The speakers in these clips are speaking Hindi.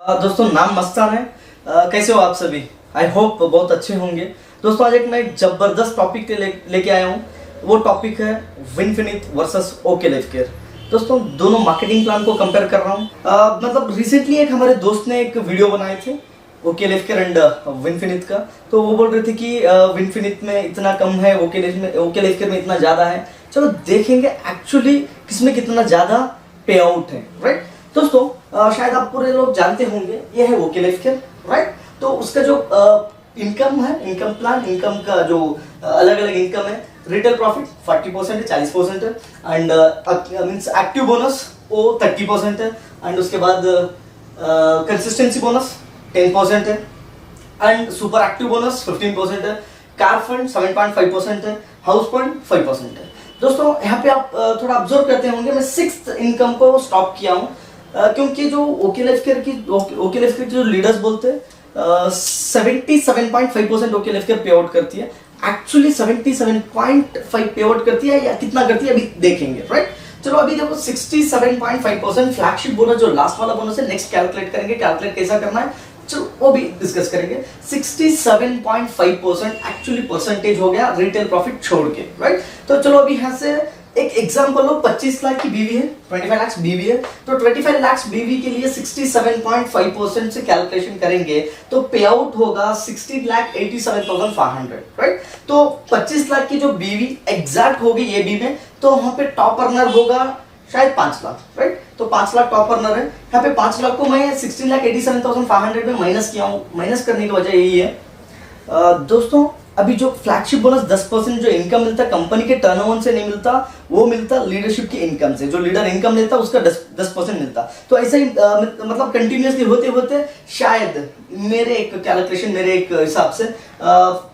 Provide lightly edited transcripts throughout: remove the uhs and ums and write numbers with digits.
दोस्तों नाम मस्तान है। कैसे हो आप सभी? आई होप बहुत अच्छे होंगे। दोस्तों आज मैं एक जबरदस्त टॉपिक लेके आया हूँ। वो टॉपिक है विनफिनिट वर्सेस ओके लाइफ केयर। दोस्तों दोनों मार्केटिंग प्लान को कंपेयर कर रहा हूँ। मतलब रिसेंटली एक हमारे दोस्त ने एक वीडियो बनाए थे ओके लाइफ केयर एंड विनफिनिट का। तो वो बोल रहे थे कि विनफिनिट में इतना कम है, ओके लाइफ केयर में इतना ज़्यादा है। चलो देखेंगे एक्चुअली किसमें कितना ज़्यादा पे आउट है, राइट। दोस्तों शायद आप पूरे लोग जानते होंगे ये है ओके लाइफ केयर, राइट। तो उसका जो इनकम है, इनकम प्लान, इनकम का जो अलग अलग इनकम है, रिटेल प्रॉफिट 40% है, 40% है एंड मींस एक्टिव बोनस वो 30% है एंड उसके बाद कंसिस्टेंसी बोनस 10% है एंड सुपर एक्टिव बोनस 15% है, कार फंड 7.5% है, हाउस फंड 5% है। दोस्तों यहाँ पे आप थोड़ा ऑब्जर्व करते होंगे मैं 6th इनकम को स्टॉप किया हूँ क्योंकि जो ओके लाइफ केयर जो लीडर्स बोलते हैं 77.5% ओके लाइफ केयर पे आउट करती है। एक्चुअली 77.5 पे आउट करती है या कितना करती है अभी देखेंगे, राइट। चलो अभी देखो 67.5% फ्लैगशिप बोनस जो लास्ट वाला बोनस है, नेक्स्ट कैलकुलेट करेंगे। कैलकुलेट कैसा करना है चलो वो भी डिस्कस करेंगे। 67.5% एक्चुअली परसेंटेज हो गया रिटेल प्रॉफिट छोड़ के, राइट। तो चलो अभी यहाँ से एक एग्जांपल लो, 25 लाख की बीवी है, 25 लाख बीवी है, तो 25 लाख बीवी के लिए 67.5% से कैलकुलेशन करेंगे तो पे आउट होगा 60,87,500, राइट। तो 25 लाख की जो बीवी एग्जैक्ट होगी ये बी में, तो वहां पे टॉप अर्नर होगा शायद 5 लाख, राइट। तो 5 लाख टॉप अर्नर है। यहाँ पे 5 लाख को मैं 16,87,500 में माइनस किया हूँ। माइनस करने की वजह यही है दोस्तों, अभी जो फ्लैगशिप बोनस 10% जो इनकम मिलता है कंपनी के टर्नओवर से नहीं मिलता, वो मिलता लीडरशिप की इनकम से। जो लीडर इनकम लेता उसका 10% मिलता। तो ऐसा ही मतलब कंटिन्यूअसली होते होते शायद मेरे एक कैलकुलेशन, मेरे एक हिसाब से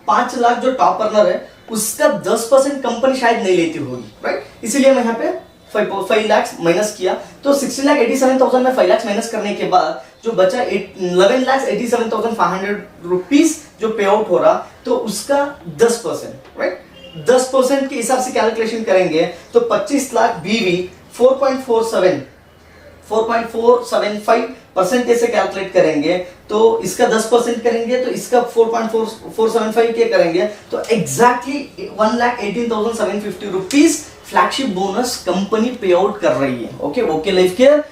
5 लाख जो टॉप अर्नर है उसका 10% कंपनी शायद नहीं लेती होगी, राइट। इसीलिए मैं यहाँ पे 5 लाख माइनस किया। तो 60,87,000 में 5 लाख माइनस करने के बाद जो बचा 11,87,500 रुपीस जो पे आउट हो रहा, तो उसका 10%, राइट। 10% के हिसाब से कैलकुलेशन करेंगे तो 25 लाख बीवी 4.475% से कैलकुलेट करेंगे तो इसका 10% करेंगे तो इसका 4.475 के करेंगे तो exactly 1,18,750 rupees flagship bonus company पे आउट कर रही है। ओके लाइफ केयर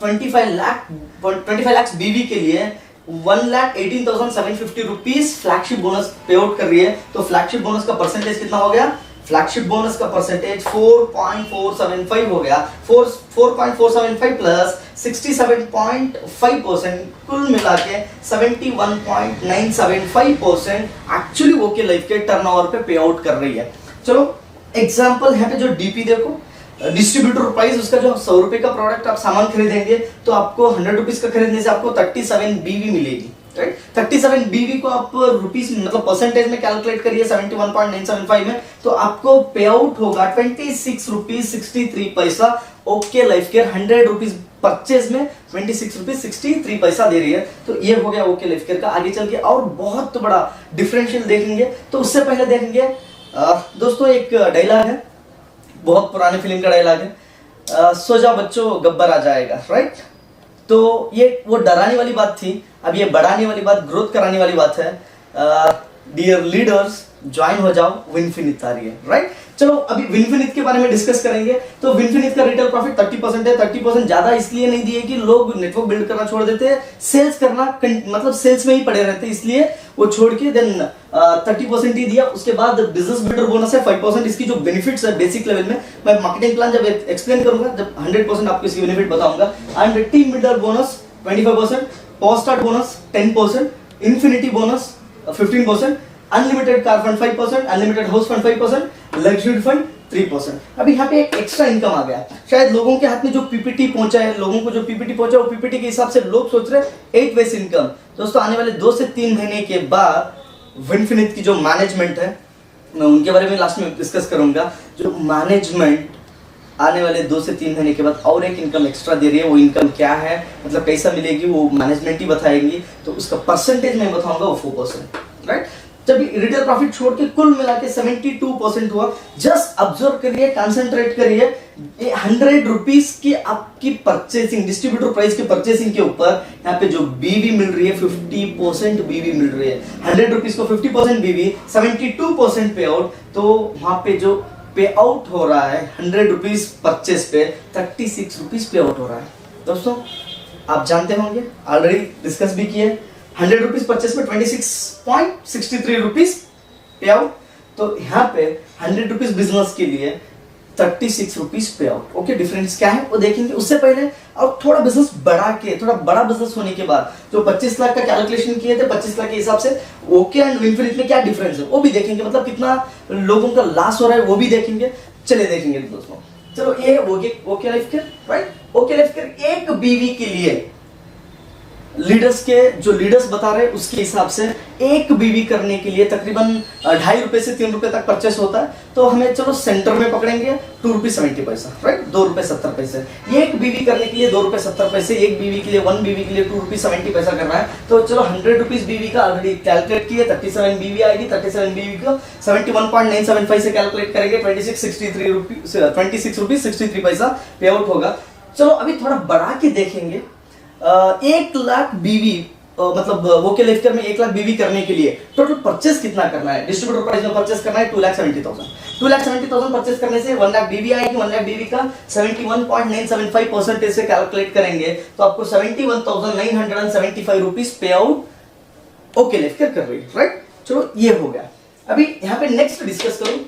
25 लाख बीवी के लिए 1,18,750 रुपीस फ्लैगशिप बोनस पे आउट कर रही है। तो फ्लैगशिप बोनस का परसेंटेज कितना हो गया? फ्लैगशिप बोनस का परसेंटेज 4.475 हो गया। 4.475 प्लस 67.5% कुल मिला के 71.975% एक्चुअली ओके लाइफ के टर्नओवर पे पे आउट कर रही है। चलो एग्जांपल यहाँ पे जो डीपी देखो, डिस्ट्रीब्यूटर प्राइस उसका जो 100 रुपए का प्रोडक्ट आप सामान खरीदेंगे तो आपको 100 रुपीज का खरीदने से आपको 37 बीवी मिलेगी, राइट। 37 बीवी को आप रुपीस मतलब परसेंटेज में कैलकुलेट करिए 71.975 में, तो आपको पे आउट होगा 26 रुपीज 63 पैसा। Okay life care 100 rupees purchase में 26 रुपीज 63 पैसा दे रही है। तो ये हो गया ओके लाइफ केयर का। आगे चल के और बहुत बड़ा डिफरेंशियल देखेंगे। तो उससे पहले देखेंगे दोस्तों एक डायलॉग है, बहुत पुराने फिल्म का डायलॉग है, सो जाओ बच्चों गब्बर आ जाएगा, राइट। तो ये वो डराने वाली बात थी, अब ये बढ़ाने वाली बात, ग्रोथ कराने वाली बात है। डियर लीडर्स ज्वाइन हो जाओ, विनफिनिट आ रही है, राइट। चलो अभी विनफिनिट के बारे में डिस्कस करेंगे। तो विनफिनिट का रिटेल प्रॉफिट 30% है। 30% ज्यादा इसलिए नहीं दिए कि लोग नेटवर्क बिल्ड करना छोड़ देते हैं, सेल्स करना मतलब सेल्स में ही पड़े रहते हैं, इसलिए वो छोड़ के देन 30% ही दिया। उसके बाद बिजनेस बिल्डर बोनस है 5%। इसकी जो बेनिफिट्स है बेसिक लेवल में, मैं मार्केटिंग प्लान जब एक्सप्लेन करूंगा, जब 100% आपको इसकी बेनिफिट बताऊंगा। And team builder bonus 25%, power start bonus 10%, infinity bonus 15%, unlimited car fund 5%, unlimited house fund 5%, luxury fund 3%। अभी यहाँ पे एक एक्स्ट्रा इनकम आ गया। शायद लोगों के हाथ में जो पीपीटी पहुंचा है, लोगों को जो पीपीटी पहुंचा, वो पीपीटी के हिसाब से लोग सोच रहे हैं 8 वेज इनकम। दोस्तों आने वाले 2 से 3 महीने के बाद विनफिनिट की जो मैनेजमेंट है, मैं उनके बारे में लास्ट में डिस्कस करूंगा। जो मैनेजमेंट आने वाले 2 से 3 महीने के बाद और एक इनकम एक्स्ट्रा दे रही है, वो इनकम क्या है, मतलब कैसा मिलेगी, वो मैनेजमेंट ही बताएंगी। तो उसका परसेंटेज मैं बताऊंगा वो 4%, राइट। जब रिटेल प्रॉफिट छोड़ के कुल मिला के 72% हुआ। जस्ट ऑब्जर्व करिए, कंसंट्रेट करिए, 100 रुपीज की आपकी परचेसिंग, डिस्ट्रीब्यूटर प्राइस की परचेसिंग के ऊपर यहाँ पे जो बीवी मिल रही है 50% बीवी मिल रही है। 100 रुपीज को 50% बीवी, 72% पे आउट, तो वहां पे जो पे आउट हो रहा है 100 रुपीज परचेस पे 36 रुपीज पे आउट हो रहा है। दोस्तों आप जानते होंगे, ऑलरेडी डिस्कस भी किए, 100 रुपीज परचेस में 26.63 रुपीज पे आउट, तो यहाँ पे 100 रुपीज बिजनेस के लिए 36 रुपीज पे आउट। ओके, डिफरेंस क्या है वो देखेंगे। उससे पहले और थोड़ा बिजनेस बढ़ा के, थोड़ा बड़ा बिजनेस होने के बाद जो 25 लाख का कैलकुलेशन किए थे, 25 लाख के हिसाब से ओके एंड विनफिनिट में क्या डिफरेंस है वो भी देखेंगे, मतलब कितना लोगों का लॉस हो रहा है वो भी देखेंगे। चलिए देखेंगे दोस्तों। चलो ये okay life care, right. Okay life care एक बीवी के लिए लीडर्स के जो लीडर्स बता रहे हैं उसके हिसाब से एक बीवी करने के लिए तकरीबन 2.5 रुपए से 3 रुपए तक परचेस होता है। तो हमें चलो सेंटर में पकड़ेंगे 2 रुपये 70 पैसा, राइट, 2 रुपए 70 पैसे। एक बीवी करने के लिए 2 रुपए 70 पैसे, एक बीवी के लिए 1 बीवी के लिए 2 रुपये 70 पैसा करना है। तो चलो 100 रुपीज बीवी का ऑलरेडी कैलकुलेट किए, 37 बीवी आएगी, 37 बीवी को 71.975 से कैलकुलेट करेंगे, 26 रुपीज 63 पैसा पे आउट होगा। चलो अभी थोड़ा बढ़ा के देखेंगे। 1 लाख बीवी मतलब ओके लाइफ केयर में 1 लाख बीवी करने के लिए टोटल परचेस कितना करना है, डिस्ट्रीब्यूटर प्राइस में परचेस करना है 2,70,000। 2,70,000 परचेस करने से 1 लाख बीवी आएगी। 1 लाख बीवी का 71.975% से कैलकुलेट करेंगे तो आपको 71,975 रुपीज पे आउट ओके लाइफ केयर कर रही है, राइट। चलो ये हो गया। अभी यहाँ पे नेक्स्ट डिस्कस करूं।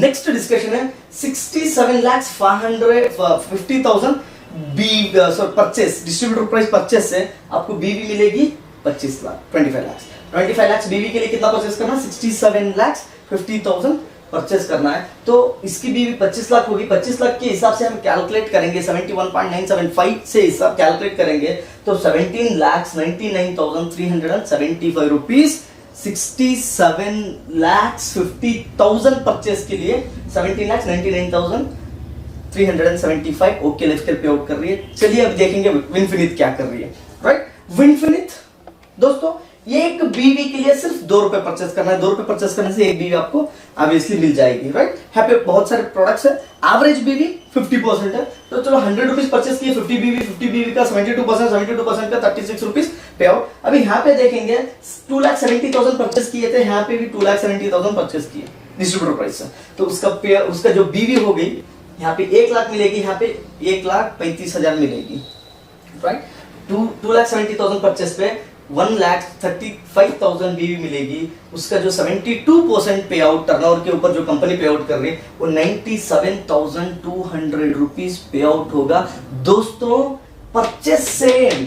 नेक्स्ट डिस्कशन है 67,550,000 परचेस, डिस्ट्रीब्यूटर प्राइस परचेस से आपको बीवी मिलेगी 25 लाख, 25 लाख बीवी के लिए कितना परचेस करना है, 67,50,000 परचेस करना है। तो इसकी बीवी 25 लाख होगी। 25 लाख के हिसाब से हम कैलकुलेट करेंगे, 71.975 से हिसाब कैलकुलेट करेंगे तो 17,99,375 रुपीज, 67,50,000 परचेस के लिए 17,99,375 ओके लाइफ केयर पे आउट कर रही है। चलिए अब देखेंगे विनफिनिट क्या कर रही है, राइट। विनफिनिट दोस्तों एक बीवी के लिए सिर्फ 2 रुपए परचेस करना है। 2 रुपए परचेस करने से एक बीवी आपको ऑब्वियसली मिल जाएगी, राइट। यहाँ पे बहुत सारे प्रोडक्ट्स है। एवरेज बीवी 50% है, तो चलो 100 रुपीज परचेस किए, 50 बीवी का 72% का 36 रुपीज पे आउट। अभी यहाँ पे देखेंगे 2,70,000 परचेस किए थे, यहाँ पे भी 2,70,000 परचेस किए डिस्ट्रीब्यूटर प्राइस से, तो उसका जो बीवी हो गई यहाँ पे 1 लाख मिलेगी, यहाँ पे 1,35,000 मिलेगी, राइट। 2,70,000 परचेस पे 1,35,000 बीवी मिलेगी। उसका जो 72% पे आउट टर्नओवर के ऊपर जो कंपनी पे आउट कर रही है वो 97,200 रुपीज पे आउट होगा। दोस्तों purchase same,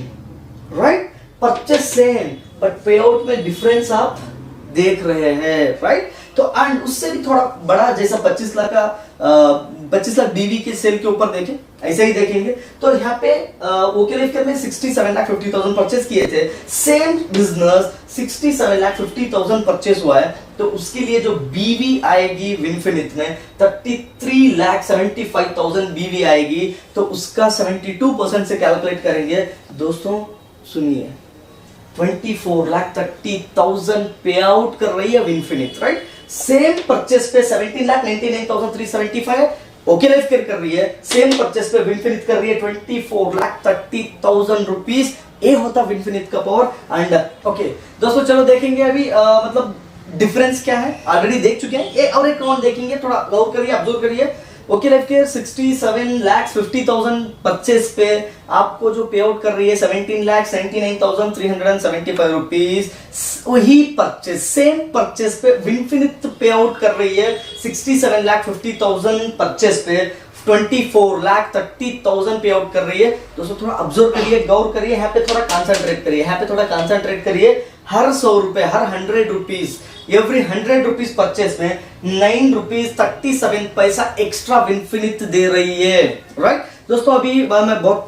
right, purchase same, but पे आउट में डिफरेंस आप देख रहे हैं, राइट। तो एंड उससे भी थोड़ा बड़ा, जैसा 25 लाख का 25 लाख बीवी के सेल के ऊपर देखें, ऐसे ही देखेंगे तो यहाँ पे ओके लाइफ केयर में 67,50,000 परचेस किए थे। सेम बिजनेस 67,50,000 परचेस हुआ है, तो उसके लिए जो बीवी आएगी विनफिनिट में 33,75,000 बीवी आएगी, तो उसका 72% से कैलकुलेट करेंगे। दोस्तों सुनिए, 24,30,000 पे आउट कर रही है विनफिनिट, राइट। सेम परचेस पे 17,99,375 ओके लाइफ केयर कर रही है, सेम परचेस पे विनफिनिट कर रही है 24,30,000 रुपीज। ये होता विनफिनिट का पावर। एंड ओके दोस्तों चलो देखेंगे अभी मतलब डिफरेंस क्या है, ऑलरेडी देख चुके हैं। ये और एक कौन देखेंगे, थोड़ा गौर करिए, ऑब्जर्व करिए। ओके लाइफ केयर 67,50,000 परचेस पे आपको जो पे आउट कर रही है 17,79,375 रुपीज। वही परचेस, सेम परचेस पे विनफिनिट पे आउट कर रही है 67,50,000 परचेस पे 24,30,000 पे आउट कर रही है। दोस्तों थोड़ा ऑब्जर्व करिए, गौर करिए, यहाँ पे थोड़ा कंसंट्रेट करिए, यहाँ पे थोड़ा कंसंट्रेट करिए। हर 100 रुपए, हर 100 रुपीज, एवरी 100 रुपीज परचेस में 9 रुपीज 37 पैसा एक्स्ट्रा विनफिनिट दे रही है, राइट। दोस्तों अभी मैं बहुत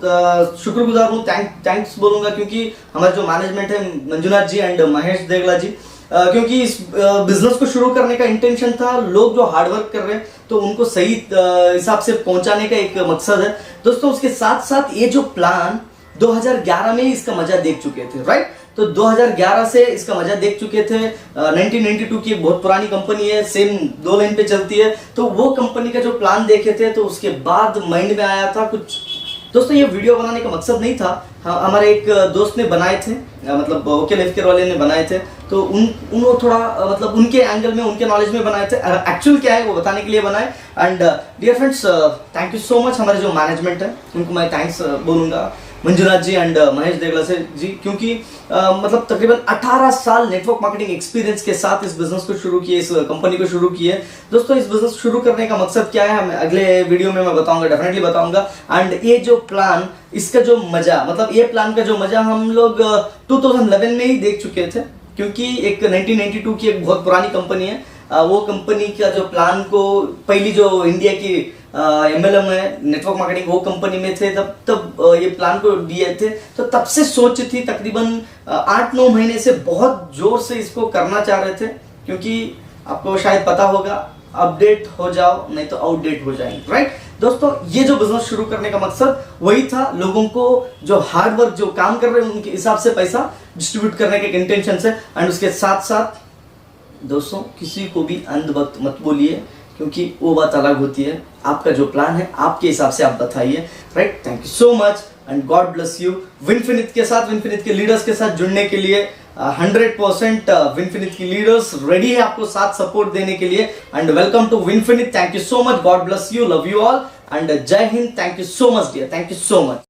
शुक्रगुजार हूँ, थैंक्स बोलूंगा, क्योंकि हमारे जो मैनेजमेंट है मंजुनाथ जी एंड महेश देगला जी, क्योंकि इस बिजनेस को शुरू करने का इंटेंशन था लोग जो हार्डवर्क कर रहे हैं तो उनको सही हिसाब से पहुंचाने का एक मकसद है। दोस्तों उसके साथ साथ ये जो प्लान 2011 में इसका मजा देख चुके थे, राइट। तो 2011 से इसका मजा देख चुके थे। 1992 की एक बहुत पुरानी कंपनी है, सेम 2 लाइन पे चलती है। तो वो कंपनी का जो प्लान देखे थे तो उसके बाद माइंड में आया था कुछ। दोस्तों ये वीडियो बनाने का मकसद नहीं था, हमारे एक दोस्त ने बनाए थे, मतलब ओके लाइफ केयर वाले ने बनाए थे। तो उनको थोड़ा मतलब उनके एंगल में, उनके नॉलेज में बनाए थे। एक्चुअल क्या है वो बताने के लिए बनाए। And dear friends, thank you so much. हमारे जो मैनेजमेंट है उनको मैं थैंक्स बोलूँगा, मंजुनाथ जी एंड महेश देगला से जी, क्योंकि मतलब तकरीबन 18 साल नेटवर्क मार्केटिंग एक्सपीरियंस के साथ इस बिजनेस को शुरू किए, इस कंपनी को शुरू किए। दोस्तों इस बिजनेस शुरू करने का मकसद क्या है, अगले वीडियो में मैं बताऊंगा, डेफिनेटली बताऊंगा। एंड ये जो प्लान, इसका जो मजा, मतलब ये प्लान का जो मजा हम लोग 2011 में ही देख चुके थे, क्योंकि एक 1992 की एक बहुत पुरानी कंपनी है। वो कंपनी का जो प्लान को, पहली जो इंडिया की MLM है नेटवर्क मार्केटिंग, वो कंपनी में थे तब ये प्लान को दिए थे। तो तब से सोच थी, तकरीबन 8-9 महीने से बहुत जोर से इसको करना चाह रहे थे, क्योंकि आपको शायद पता होगा, अपडेट हो जाओ नहीं तो आउटडेट हो जाएंगे, राइट। दोस्तों ये जो बिजनेस शुरू करने का मकसद वही था, लोगों को जो हार्ड वर्क, जो काम कर रहे हैं उनके हिसाब से पैसा डिस्ट्रीब्यूट करने के इंटेंशन से। एंड उसके साथ साथ दोस्तों किसी को भी अंधभक्त मत बोलिए, क्योंकि वो बात अलग होती है। आपका जो प्लान है आपके हिसाब से आप बताइए, right. Thank you so much and God bless you. Vinfinite के साथ, विनफिनिट के लीडर्स के साथ जुड़ने के लिए 100% विनफिनिट की लीडर्स रेडी है आपको साथ सपोर्ट देने के लिए। And welcome to Vinfinite. Thank you so much, God bless you, love you all and जय हिंद। Thank you so much dear, thank you so much.